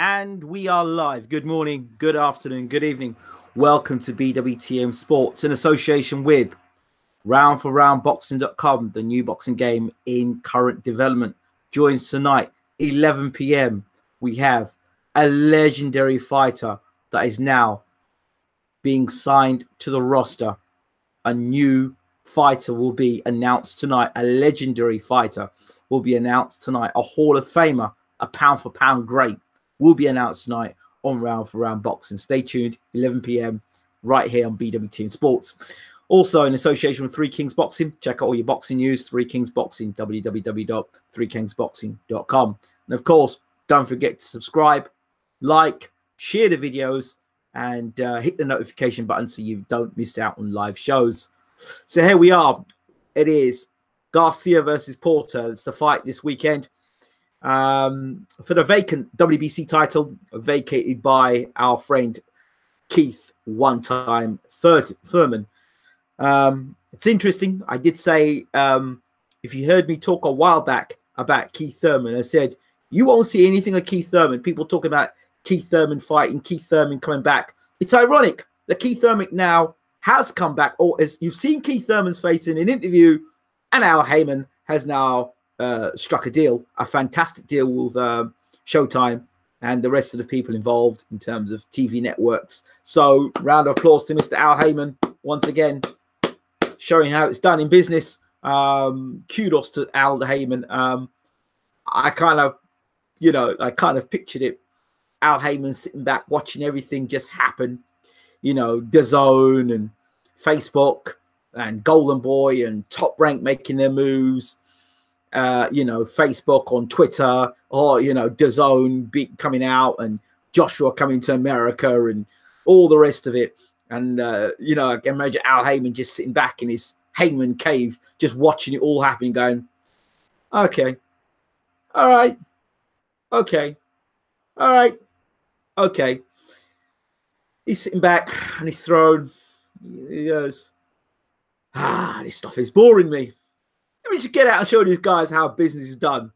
And we are live. Good morning, good afternoon, good evening. Welcome to BWTM Sports in association with roundforroundboxing.com, the new boxing game in current development. Joins tonight, 11 p.m. We have a legendary fighter that is now being signed to the roster. A new fighter will be announced tonight. A legendary fighter will be announced tonight. A Hall of Famer, a pound-for-pound great, will be announced tonight on Round for Round Boxing. Stay tuned, 11 p.m. right here on BWTM Sports. Also, in association with Three Kings Boxing, check out all your boxing news, Three Kings Boxing, www.threekingsboxing.com. And of course, don't forget to subscribe, like, share the videos, and hit the notification button so you don't miss out on live shows. So here we are. It is Garcia versus Porter. It's the fight this weekend. For the vacant WBC title, vacated by our friend Keith, one-time Thurman. It's interesting. I did say, if you heard me talk a while back about Keith Thurman, I said, you won't see anything of Keith Thurman. People talk about Keith Thurman fighting, Keith Thurman coming back. It's ironic that Keith Thurman now has come back, or as you've seen Keith Thurman's face in an interview, and Al Heyman has now struck a deal, a fantastic deal with Showtime and the rest of the people involved in terms of TV networks. So round of applause to Mr. Al Heyman once again, showing how it's done in business. Kudos to Al Heyman. I kind of pictured it. Al Heyman sitting back watching everything just happen. You know, DAZN and Facebook and Golden Boy and Top Rank making their moves. Facebook on Twitter, or DAZN coming out and Joshua coming to America and all the rest of it. And I can imagine Al Heyman just sitting back in his Heyman cave, just watching it all happen, going, okay, all right, okay, all right, okay. He's sitting back on his throne. He goes, this stuff is boring me. Let me just get out and show these guys how business is done.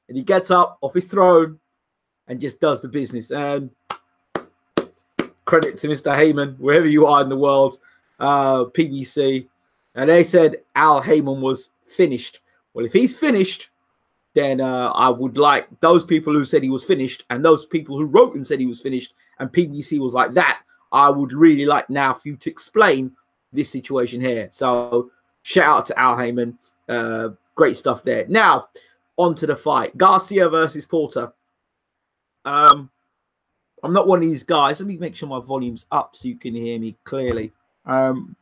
And he gets up off his throne and just does the business. And credit to Mr. Heyman, wherever you are in the world, PBC. And they said Al Heyman was finished. Well, if he's finished, then I would like those people who said he was finished, and those people who wrote and said he was finished, and PBC was like that, I would really like now for you to explain this situation here. So shout out to Al Heyman. Great stuff there. Now, on to the fight. Garcia versus Porter. I'm not one of these guys. Let me make sure my volume's up so you can hear me clearly. I'm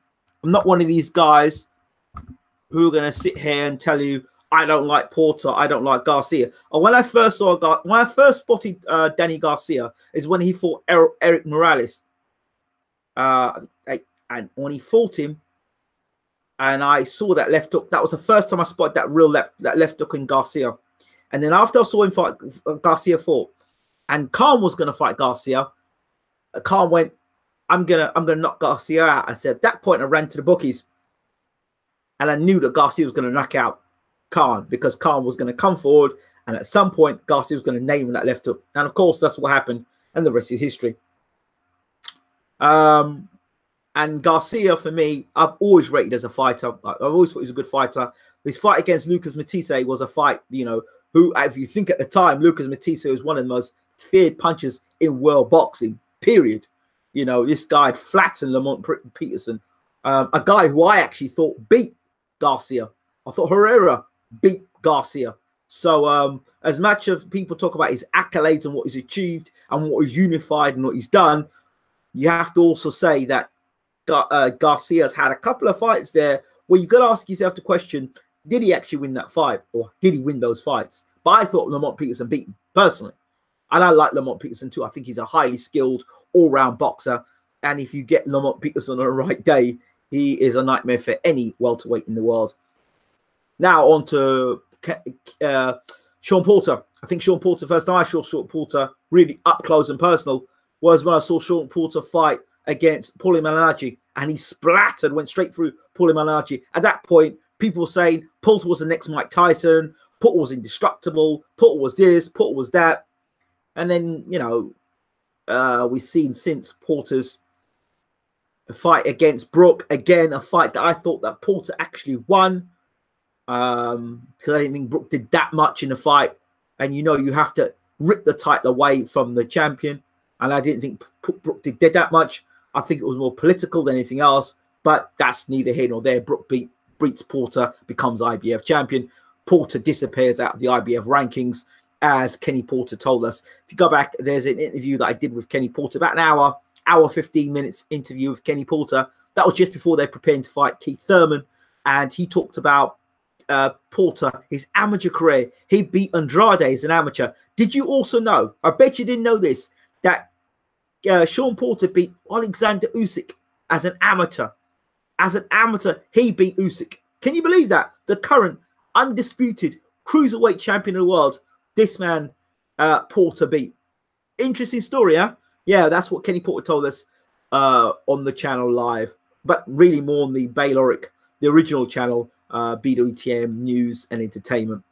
not one of these guys who are going to sit here and tell you, I don't like Porter, I don't like Garcia. When I first spotted Danny Garcia is when he fought Eric Morales. And when he fought him, and I saw that left hook, that was the first time I spotted that left hook in Garcia. And then after I saw him fight, Garcia fought, and Khan was going to fight Garcia. Khan went, I'm gonna knock Garcia out. I said at that point I ran to the bookies, and I knew that Garcia was going to knock out Khan, because Khan was going to come forward, and at some point Garcia was going to name that left hook. And of course that's what happened, and the rest is history. And Garcia, for me, I've always rated as a fighter. I've always thought he's a good fighter. His fight against Lucas Matisse was a fight, who, if you think at the time, Lucas Matisse was one of the most feared punchers in world boxing, period. This guy had flattened Lamont Peterson, a guy who I actually thought beat Garcia. I thought Herrera beat Garcia. So as much as people talk about his accolades and what he's achieved and what he's unified and what he's done, you have to also say that Garcia's had a couple of fights there where you've got to ask yourself the question, did he actually win that fight, or did he win those fights? But I thought Lamont Peterson beat him, personally. And I like Lamont Peterson too. I think he's a highly skilled, all-round boxer. And if you get Lamont Peterson on the right day, he is a nightmare for any welterweight in the world. Now on to Shawn Porter. I think Shawn Porter, first time I saw Shawn Porter really up close and personal was when I saw Shawn Porter fight against Paulie Malignaggi, and he splattered, went straight through Paulie Malignaggi. At that point, people were saying Porter was the next Mike Tyson, Porter was indestructible, Porter was this, Porter was that. And then, you know, we've seen since Porter's fight against Brook, again, a fight that I thought that Porter actually won, because I didn't think Brook did that much in the fight. And, you know, you have to rip the title away from the champion. And I didn't think Brook did that much. I think it was more political than anything else. But that's neither here nor there. Brook beats Porter, becomes IBF champion. Porter disappears out of the IBF rankings, as Kenny Porter told us. If you go back, there's an interview that I did with Kenny Porter, about an hour 15 minutes interview with Kenny Porter. That was just before they're preparing to fight Keith Thurman. And he talked about Porter, his amateur career. He beat Andrade as an amateur. Did you also know, I bet you didn't know this, that Shawn Porter beat Alexander Usyk as an amateur? As an amateur, he beat Usyk. Can you believe that? The current undisputed cruiserweight champion of the world, this man, Porter, beat. Interesting story, huh? Yeah, that's what Kenny Porter told us on the channel live, but really more on the Bayloric, the original channel, BWTM News and Entertainment.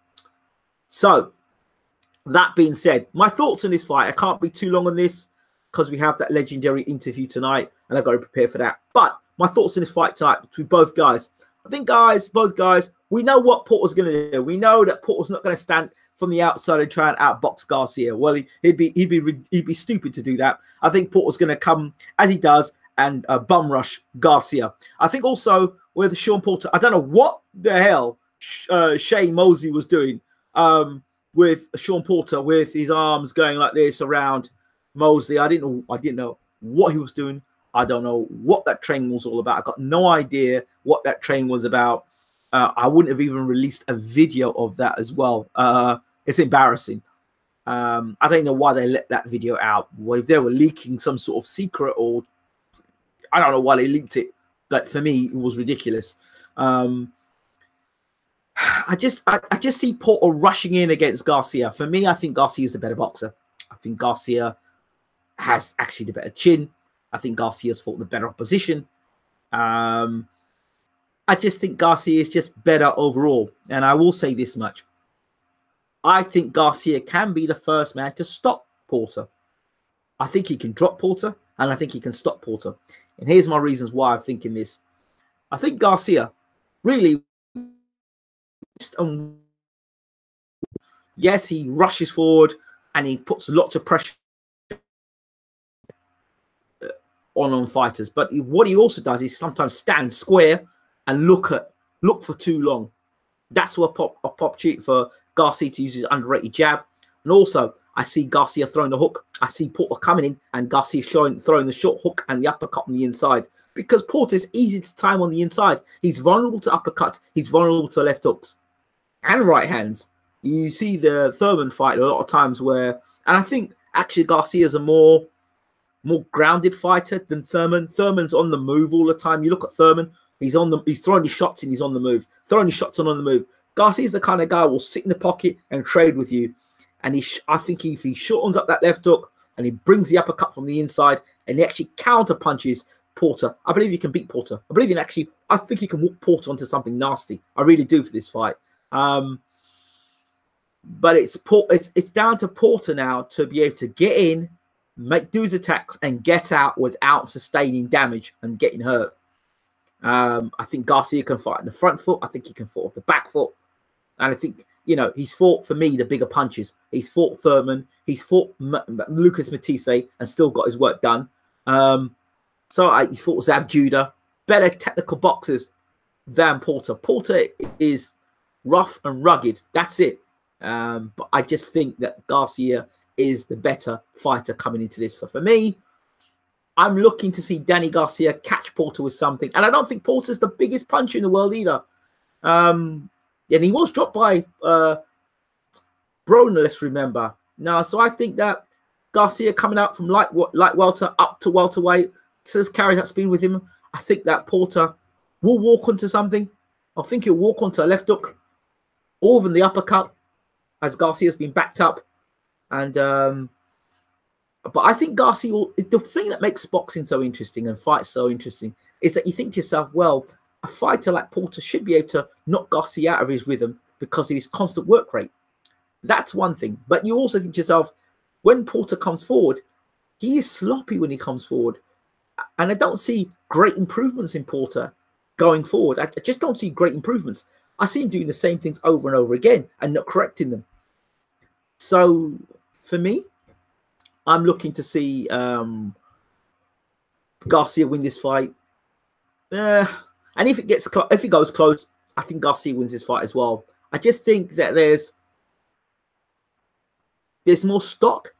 So, that being said, my thoughts on this fight, I can't be too long on this because we have that legendary interview tonight and I've got to prepare for that. But my thoughts on this fight tonight between both guys. I think, both guys, we know what Porter's going to do. We know that Porter's not going to stand from the outside and try and outbox Garcia. Well, he'd be stupid to do that. I think Porter's going to come, as he does, and bum rush Garcia. I think also with Shawn Porter, I don't know what the hell Shane Mosley was doing with Shawn Porter, with his arms going like this around Mosley. I didn't know what he was doing. I don't know what that training was all about. I got no idea what that training was about. I wouldn't have even released a video of that as well. It's embarrassing. I don't know why they let that video out. Well, if they were leaking some sort of secret, or I don't know why they leaked it. But for me, it was ridiculous. I just see Porter rushing in against Garcia. For me, I think Garcia is the better boxer. I think Garcia has actually the better chin. I think Garcia's fought the better opposition. I just think Garcia is just better overall. And I will say this much. I think Garcia can be the first man to stop Porter. I think he can drop Porter, and I think he can stop Porter. And here's my reasons why I'm thinking this. I think Garcia really, yes, he rushes forward and he puts lots of pressure on fighters, but what he also does is sometimes stand square and look for too long. That's what a pop cheat for Garcia to use his underrated jab. And also, I see Garcia throwing the hook. I see Porter coming in and Garcia throwing the short hook and the uppercut on the inside, because Porter is easy to time on the inside. He's vulnerable to uppercuts. He's vulnerable to left hooks and right hands. You see the Thurman fight a lot of times where, and I think actually Garcia's a more grounded fighter than Thurman. Thurman's on the move all the time. You look at Thurman, he's throwing his shots and he's on the move, throwing his shots on the move. Garcia's the kind of guy who will sit in the pocket and trade with you. And I think if he shortens up that left hook and he brings the uppercut from the inside and he actually counter punches Porter, I believe he can beat Porter. I think he can walk Porter onto something nasty. I really do for this fight. But it's down to Porter now to be able to get in, do his attacks, and get out without sustaining damage and getting hurt. I think Garcia can fight on the front foot. I think he can fight off the back foot. And I think, he's fought, for me, the bigger punches. He's fought Thurman. He's fought Lucas Matisse and still got his work done. He's fought Zab Judah. Better technical boxers than Porter. Porter is rough and rugged. That's it. But I just think that Garcia is the better fighter coming into this. So for me, I'm looking to see Danny Garcia catch Porter with something. And I don't think Porter's the biggest puncher in the world either. And he was dropped by Broner, let's remember. Now, so I think that Garcia coming out from light welter up to welterweight, says carry that speed with him. I think that Porter will walk onto something. I think he'll walk onto a left hook, or even the uppercut, as Garcia's been backed up. And but I think Garcia the thing that makes boxing so interesting and fights so interesting is that you think to yourself, well, a fighter like Porter should be able to knock Garcia out of his rhythm because of his constant work rate. That's one thing. But you also think to yourself, when Porter comes forward, he is sloppy when he comes forward. And I don't see great improvements in Porter going forward. I just don't see great improvements. I see him doing the same things over and over again and not correcting them. So for me, I'm looking to see Garcia win this fight. And if it goes close, I think Garcia wins this fight as well. I just think that there's more stock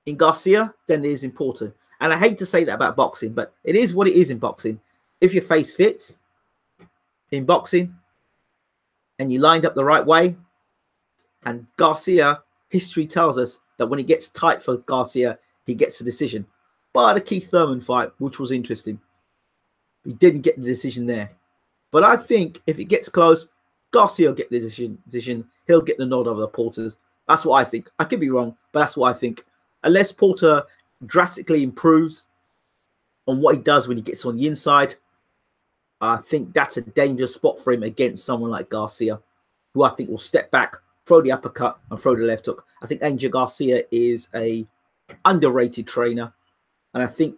in Garcia than there is in Porter. And I hate to say that about boxing, but it is what it is in boxing. If your face fits in boxing and you lined up the right way, and Garcia, history tells us that when it gets tight for Garcia, he gets the decision. But the Keith Thurman fight, which was interesting, he didn't get the decision there. But I think if it gets close, Garcia will get the decision. He'll get the nod over the Porters. That's what I think. I could be wrong, but that's what I think. Unless Porter drastically improves on what he does when he gets on the inside, I think that's a dangerous spot for him against someone like Garcia, who I think will step back, throw the uppercut, and throw the left hook. I think Angel Garcia is a underrated trainer, and I think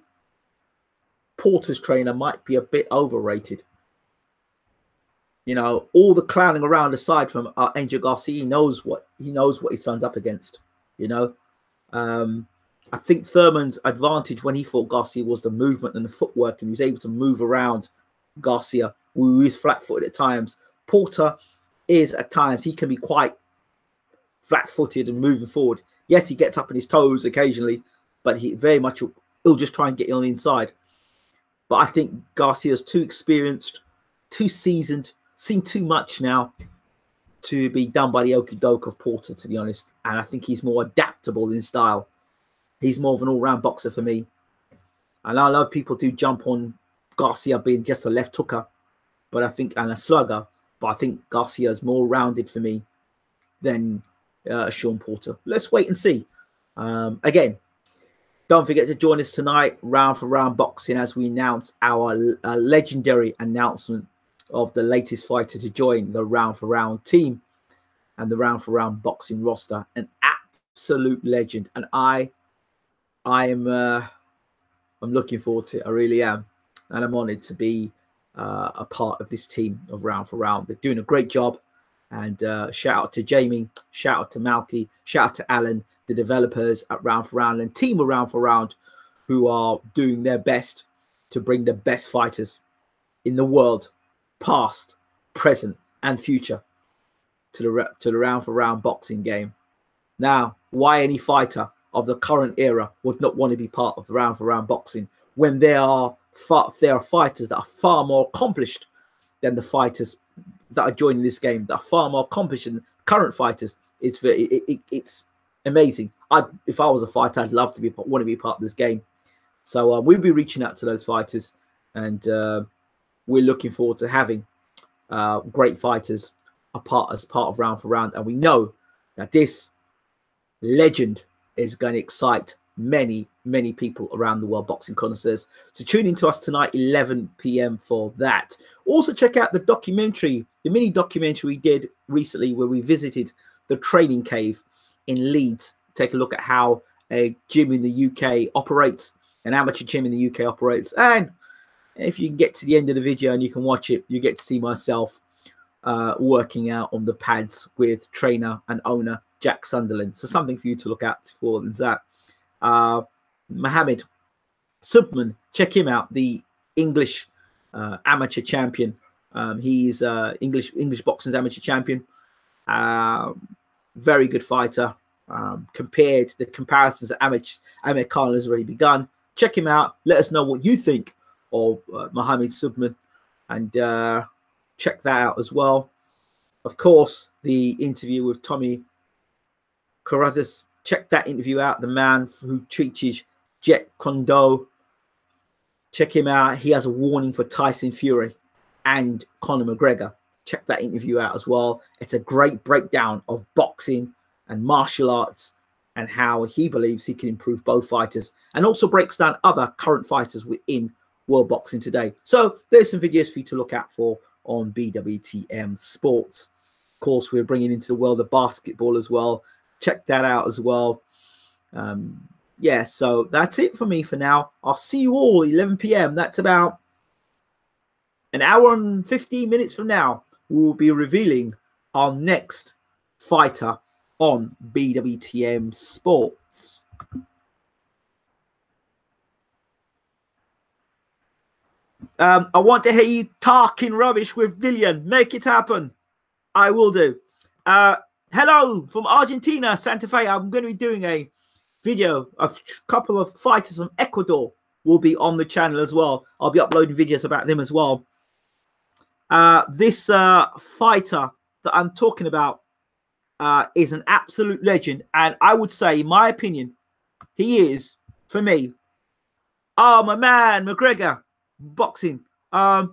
Porter's trainer might be a bit overrated. You know, all the clowning around aside from Angel Garcia, he knows what his son's up against. You know, I think Thurman's advantage when he fought Garcia was the movement and the footwork, and he was able to move around Garcia, who is flat-footed at times. Porter is at times, he can be quite flat-footed and moving forward. Yes, he gets up on his toes occasionally, but he very much he'll just try and get you on the inside. But I think Garcia's too experienced, too seasoned, seen too much now to be done by the okey doke of Porter, to be honest. And I think he's more adaptable in style. He's more of an all-round boxer for me. And I know people do jump on Garcia being just a left hooker, but I think, and a slugger, but I think Garcia is more rounded for me than Shawn Porter. Let's wait and see. Again, don't forget to join us tonight, round for round boxing, as we announce our legendary announcement of the latest fighter to join the round for round team and the round for round boxing roster. An absolute legend, and I'm looking forward to it. I really am, and I'm honoured to be a part of this team of round for round. They're doing a great job, and shout out to Jamie, shout out to Malky, shout out to Alan, the developers at Round for Round and team of Round for Round, who are doing their best to bring the best fighters in the world, past, present, and future, to the Round for Round boxing game. Now, why any fighter of the current era would not want to be part of the Round for Round boxing when there are fighters that are far more accomplished than the fighters that are joining this game, that are far more accomplished than current fighters? It's amazing. If I was a fighter, I'd love to want to be part of this game. So we'll be reaching out to those fighters, and we're looking forward to having great fighters as part of Round for Round. And we know that this legend is going to excite many people around the world, boxing connoisseurs. So tune in to us tonight, 11 p.m. for that. Also check out the documentary, the mini documentary we did recently, where we visited the training cave in Leeds. Take a look at how a gym in the UK operates, an amateur gym in the UK operates. And if you can get to the end of the video and you can watch it, you get to see myself working out on the pads with trainer and owner Jack Sunderland. So something for you to look out for that. Mohammed Subman, check him out, the English amateur champion. He's English boxing's amateur champion. Very good fighter. The comparisons that Amir Khan has already begun. Check him out. Let us know what you think of Mohammed Subman, and check that out as well. Of course, the interview with Tommy Carruthers. Check that interview out. The man who teaches Jet Kondo. Check him out. He has a warning for Tyson Fury and Conor McGregor. Check that interview out as well. It's a great breakdown of boxing and martial arts and how he believes he can improve both fighters, and also breaks down other current fighters within world boxing today. So there's some videos for you to look out for on BWTM Sports. Of course, we're bringing into the world of basketball as well. check that out as well. Yeah, so that's it for me for now. I'll see you all 11 p.m. That's about an hour and 15 minutes from now. We will be revealing our next fighter on BWTM Sports. I want to hear you talking rubbish with Dillian. Make it happen. I will do. Hello from Argentina, Santa Fe. I'm going to be doing a video. A couple of fighters from Ecuador will be on the channel as well. I'll be uploading videos about them as well. This fighter that I'm talking about is an absolute legend. And I would say, in my opinion, he is, for me, my man, McGregor, boxing. I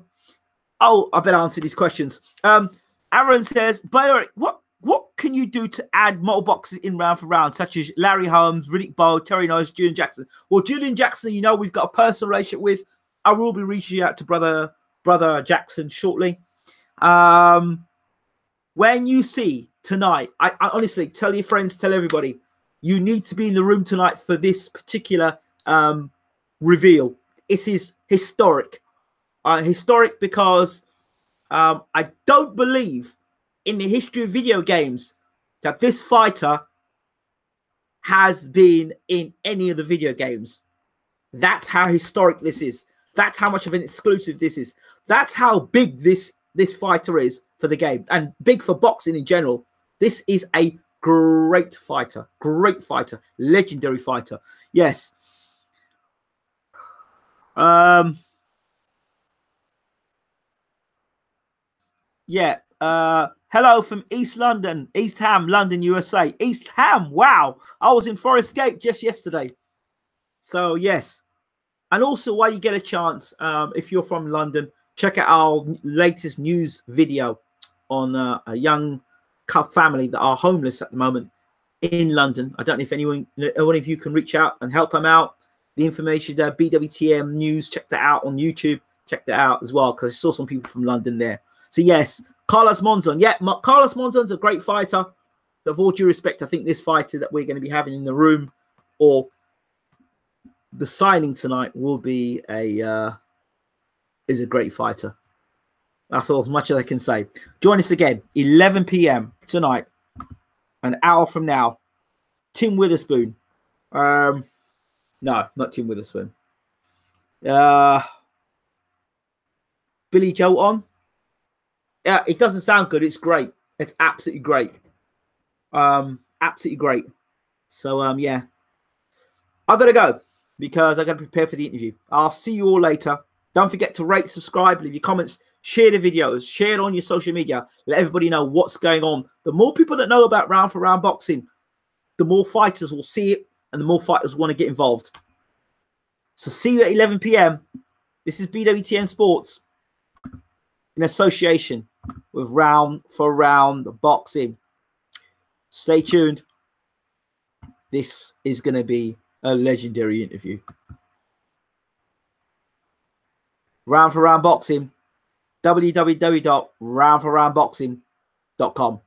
better answer these questions. Aaron says, Eric, what can you do to add more boxes in round for round, such as Larry Holmes, Riddick Bowe, Terry Noyes, Julian Jackson? Well, Julian Jackson, you know, we've got a personal relationship with. I will be reaching out to brother Jackson shortly. When you see tonight, I honestly tell your friends, tell everybody, you need to be in the room tonight for this particular reveal. It is historic. Historic because I don't believe in the history of video games that this fighter has been in any of the video games. That's how historic this is. That's how much of an exclusive this is. That's how big this fighter is for the game and big for boxing in general. This is a great fighter, legendary fighter. Yes. Yeah. Hello from East London, East Ham, London, USA. East Ham. Wow. I was in Forest Gate just yesterday. So, yes. And also, while you get a chance, if you're from London, check out our latest news video on a young family that are homeless at the moment in London. I don't know if one of you can reach out and help them out. The information there, BWTM News, check that out on YouTube. Check that out as well, because I saw some people from London there. So, yes, Carlos Monzon. Yeah, Carlos Monzon's a great fighter. With all due respect, I think this fighter that we're going to be having in the room or the signing tonight will be is a great fighter. That's all as much as I can say. Join us again, 11 p.m. tonight, an hour from now. Tim Witherspoon. No, not Tim Witherspoon. Billy Joe on. Yeah, it doesn't sound good. It's great. It's absolutely great. Absolutely great. So, yeah. I got to go because I got to prepare for the interview. I'll see you all later. Don't forget to rate, subscribe, leave your comments, share the videos, share it on your social media. Let everybody know what's going on. The more people that know about round for round boxing, the more fighters will see it and the more fighters want to get involved. So see you at 11 p.m. This is BWTM Sports in association with Round for Round Boxing. Stay tuned. This is going to be a legendary interview. Round for Round Boxing, www.roundforroundboxing.com.